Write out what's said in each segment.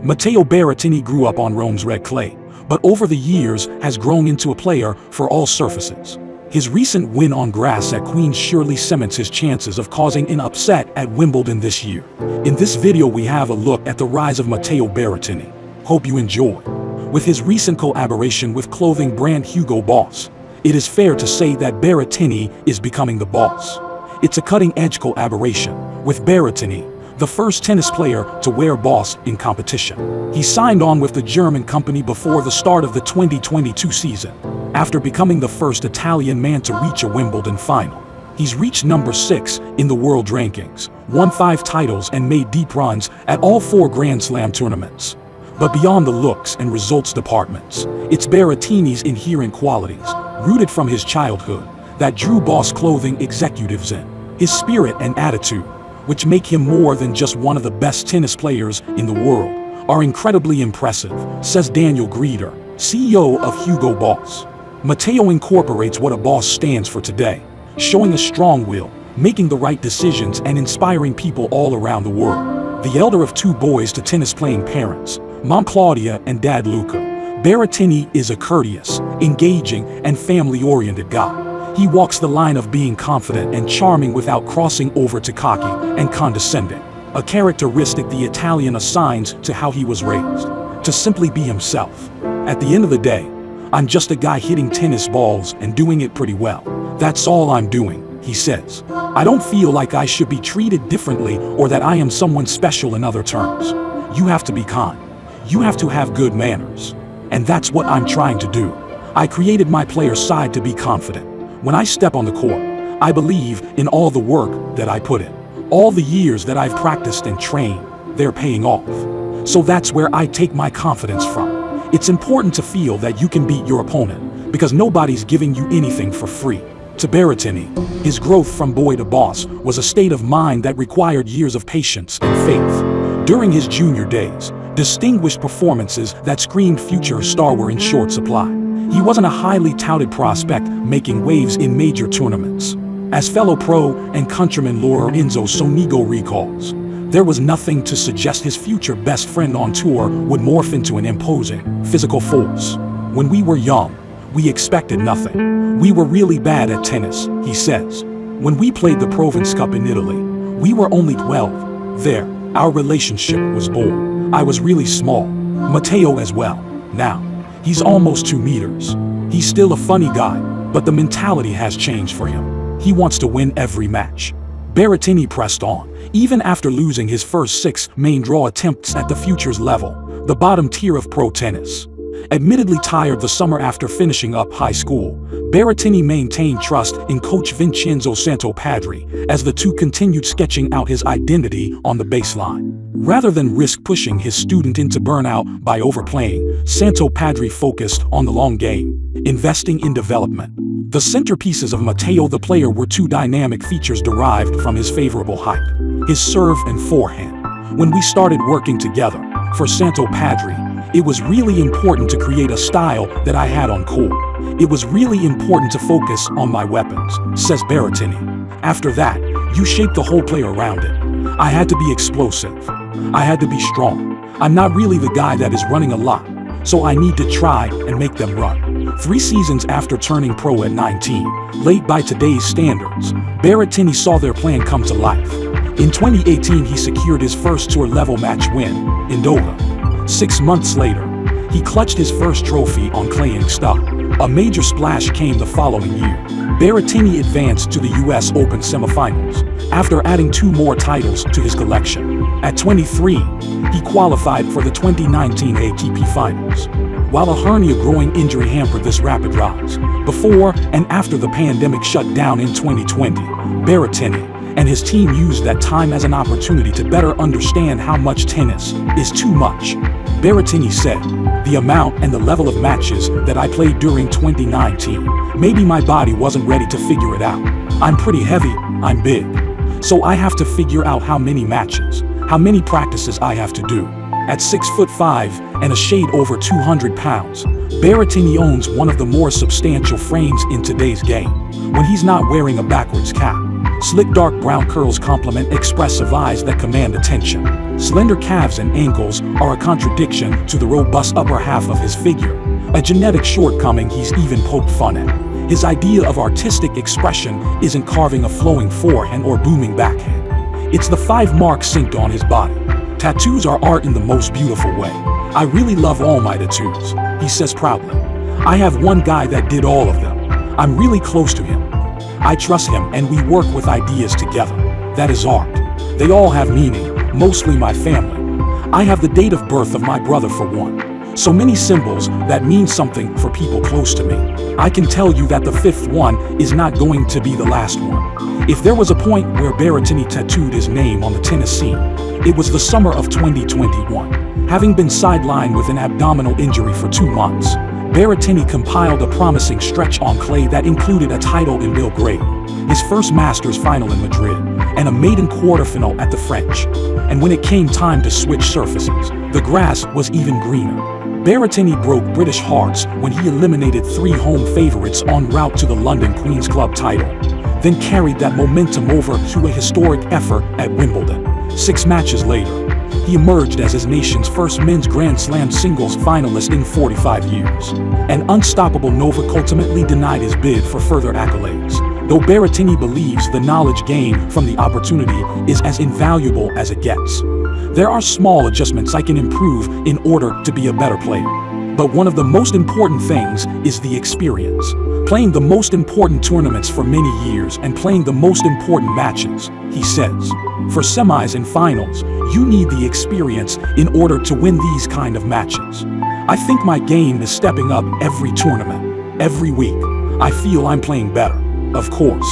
Matteo Berrettini grew up on Rome's red clay, but over the years has grown into a player for all surfaces. His recent win on grass at Queen's surely cements his chances of causing an upset at Wimbledon this year. In this video we have a look at the rise of Matteo Berrettini. Hope you enjoy. With his recent collaboration with clothing brand Hugo Boss, it is fair to say that Berrettini is becoming the boss. It's a cutting-edge collaboration, with Berrettini, the first tennis player to wear Boss in competition. He signed on with the German company before the start of the 2022 season, after becoming the first Italian man to reach a Wimbledon final. He's reached number 6 in the world rankings, won 5 titles and made deep runs at all 4 Grand Slam tournaments. But beyond the looks and results departments, it's Berrettini's inherent qualities, rooted from his childhood, that drew Boss clothing executives in. His spirit and attitude, which make him more than just one of the best tennis players in the world, are incredibly impressive, says Daniel Grieder, CEO of Hugo Boss. Matteo incorporates what a boss stands for today, showing a strong will, making the right decisions and inspiring people all around the world. The elder of 2 boys to tennis-playing parents, Mom Claudia and Dad Luca, Berrettini is a courteous, engaging, and family-oriented guy. He walks the line of being confident and charming without crossing over to cocky and condescending, a characteristic the Italian assigns to how he was raised, to simply be himself. At the end of the day, I'm just a guy hitting tennis balls and doing it pretty well. That's all I'm doing, he says. I don't feel like I should be treated differently or that I am someone special in other terms. You have to be kind. You have to have good manners. And that's what I'm trying to do. I created my player side to be confident. When I step on the court, I believe in all the work that I put in. All the years that I've practiced and trained, they're paying off. So that's where I take my confidence from. It's important to feel that you can beat your opponent, because nobody's giving you anything for free. To Berrettini, his growth from boy to boss was a state of mind that required years of patience and faith. During his junior days, distinguished performances that screamed future star were in short supply. He wasn't a highly touted prospect making waves in major tournaments. As fellow pro and countryman Lorenzo Sonigo recalls, there was nothing to suggest his future best friend on tour would morph into an imposing, physical force. When we were young, we expected nothing. We were really bad at tennis, he says. When we played the Provence Cup in Italy, we were only 12. There, our relationship was born. I was really small. Matteo as well. Now, he's almost 2 meters. He's still a funny guy, but the mentality has changed for him. He wants to win every match. Berrettini pressed on, even after losing his first 6 main draw attempts at the futures level, the bottom tier of pro tennis. Admittedly tired the summer after finishing up high school, Berrettini maintained trust in coach Vincenzo Santopadre as the two continued sketching out his identity on the baseline. Rather than risk pushing his student into burnout by overplaying, Santopadre focused on the long game, investing in development. The centerpieces of Matteo the player were 2 dynamic features derived from his favorable height, his serve and forehand. When we started working together, for Santopadre, it was really important to create a style that I had on court. It was really important to focus on my weapons, says Berrettini. After that, you shape the whole play around it. I had to be explosive. I had to be strong. I'm not really the guy that is running a lot, so I need to try and make them run. 3 seasons after turning pro at 19, late by today's standards, Berrettini saw their plan come to life. In 2018, he secured his first tour-level match win in Doha. 6 months later, he clutched his first trophy on clay and stock. A major splash came the following year. Berrettini advanced to the US Open semifinals, after adding 2 more titles to his collection. At 23, he qualified for the 2019 ATP Finals. While a hernia growing injury hampered this rapid rise, before and after the pandemic shut down in 2020, Berrettini and his team used that time as an opportunity to better understand how much tennis is too much. Berrettini said, "The amount and the level of matches that I played during 2019, maybe my body wasn't ready to figure it out. I'm pretty heavy, I'm big. So I have to figure out how many matches, how many practices I have to do." At 6'5" and a shade over 200 pounds, Berrettini owns one of the more substantial frames in today's game, when he's not wearing a backwards cap. Slick dark brown curls complement expressive eyes that command attention. Slender calves and ankles are a contradiction to the robust upper half of his figure, a genetic shortcoming he's even poked fun at. His idea of artistic expression isn't carving a flowing forehand or booming backhand. It's the 5 marks synced on his body. Tattoos are art in the most beautiful way. I really love all my tattoos, he says proudly. I have one guy that did all of them. I'm really close to him. I trust him and we work with ideas together. That is art. They all have meaning, mostly my family. I have the date of birth of my brother for one. So many symbols that mean something for people close to me. I can tell you that the 5th one is not going to be the last one. If there was a point where Berrettini tattooed his name on the tennis scene, it was the summer of 2021. Having been sidelined with an abdominal injury for 2 months, Berrettini compiled a promising stretch on clay that included a title in Belgrade, his first Masters final in Madrid, and a maiden quarterfinal at the French. And when it came time to switch surfaces, the grass was even greener. Berrettini broke British hearts when he eliminated 3 home favorites en route to the London Queen's Club title, then carried that momentum over to a historic effort at Wimbledon. 6 matches later, he emerged as his nation's first men's Grand Slam singles finalist in 45 years. An unstoppable Novak ultimately denied his bid for further accolades, though Berrettini believes the knowledge gained from the opportunity is as invaluable as it gets. There are small adjustments I can improve in order to be a better player. But one of the most important things is the experience. Playing the most important tournaments for many years and playing the most important matches, he says. For semis and finals, you need the experience in order to win these kind of matches. I think my game is stepping up every tournament, every week. I feel I'm playing better. Of course,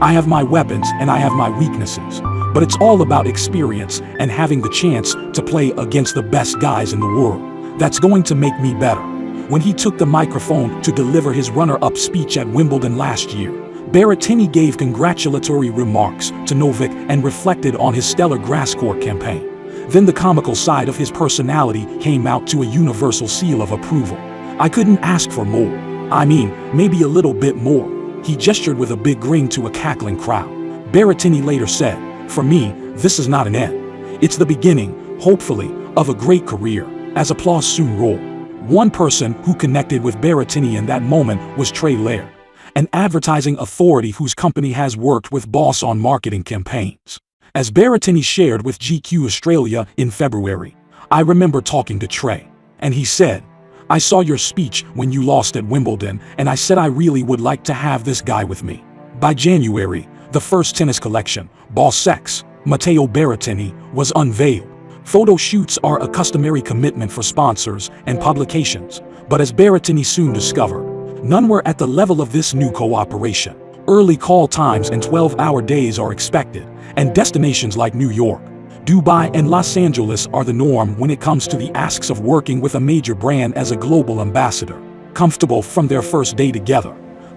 I have my weapons and I have my weaknesses, but it's all about experience and having the chance to play against the best guys in the world. That's going to make me better. When he took the microphone to deliver his runner-up speech at Wimbledon last year, Berrettini gave congratulatory remarks to Novak and reflected on his stellar grass court campaign. Then the comical side of his personality came out to a universal seal of approval. I couldn't ask for more. I mean, maybe a little bit more. He gestured with a big grin to a cackling crowd. Berrettini later said, "For me, this is not an end. It's the beginning, hopefully, of a great career," as applause soon rolled. One person who connected with Berrettini in that moment was Trey Laird, an advertising authority whose company has worked with Boss on marketing campaigns. As Berrettini shared with GQ Australia in February, "I remember talking to Trey, and he said, I saw your speech when you lost at Wimbledon, and I said I really would like to have this guy with me." By January, the first tennis collection, Boss X, Matteo Berrettini, was unveiled. Photo shoots are a customary commitment for sponsors and publications, but as Berrettini soon discovered, none were at the level of this new cooperation. Early call times and 12-hour days are expected, and destinations like New York, Dubai and Los Angeles are the norm when it comes to the asks of working with a major brand as a global ambassador. Comfortable from their first day together,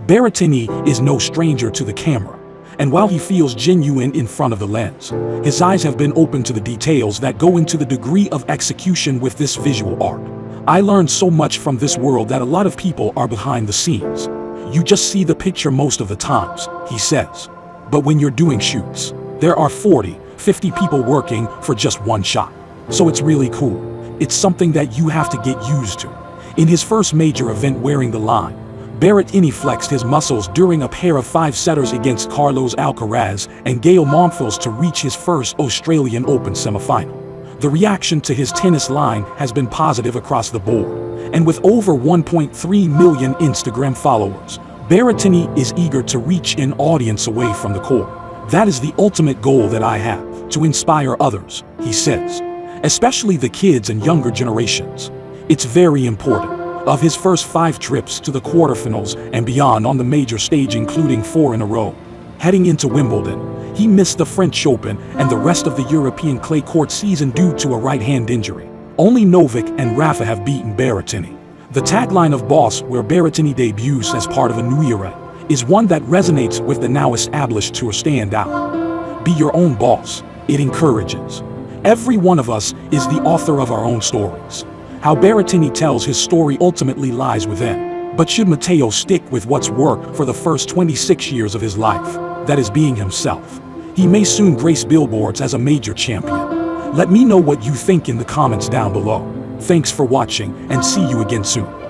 Berrettini is no stranger to the camera. And while he feels genuine in front of the lens, his eyes have been open to the details that go into the degree of execution with this visual art. "I learned so much from this world that a lot of people are behind the scenes. You just see the picture most of the times," he says. "But when you're doing shoots, there are 40, 50 people working for just one shot. So it's really cool. It's something that you have to get used to." In his first major event wearing the line, Berrettini flexed his muscles during a pair of 5-setters against Carlos Alcaraz and Gael Monfils to reach his first Australian Open semifinal. The reaction to his tennis line has been positive across the board, and with over 1.3 million Instagram followers, Berrettini is eager to reach an audience away from the court. "That is the ultimate goal that I have, to inspire others," he says, "especially the kids and younger generations. It's very important." Of his first 5 trips to the quarterfinals and beyond on the major stage, including 4 in a row, heading into Wimbledon, he missed the French Open and the rest of the European clay court season due to a right-hand injury. Only Novak and Rafa have beaten Berrettini. The tagline of Boss, where Berrettini debuts as part of a new era, is one that resonates with the now established tour standout. "Be your own boss," it encourages. Every one of us is the author of our own stories. How Berrettini tells his story ultimately lies within. But should Matteo stick with what's worked for the first 26 years of his life, that is being himself, he may soon grace billboards as a major champion. Let me know what you think in the comments down below. Thanks for watching and see you again soon.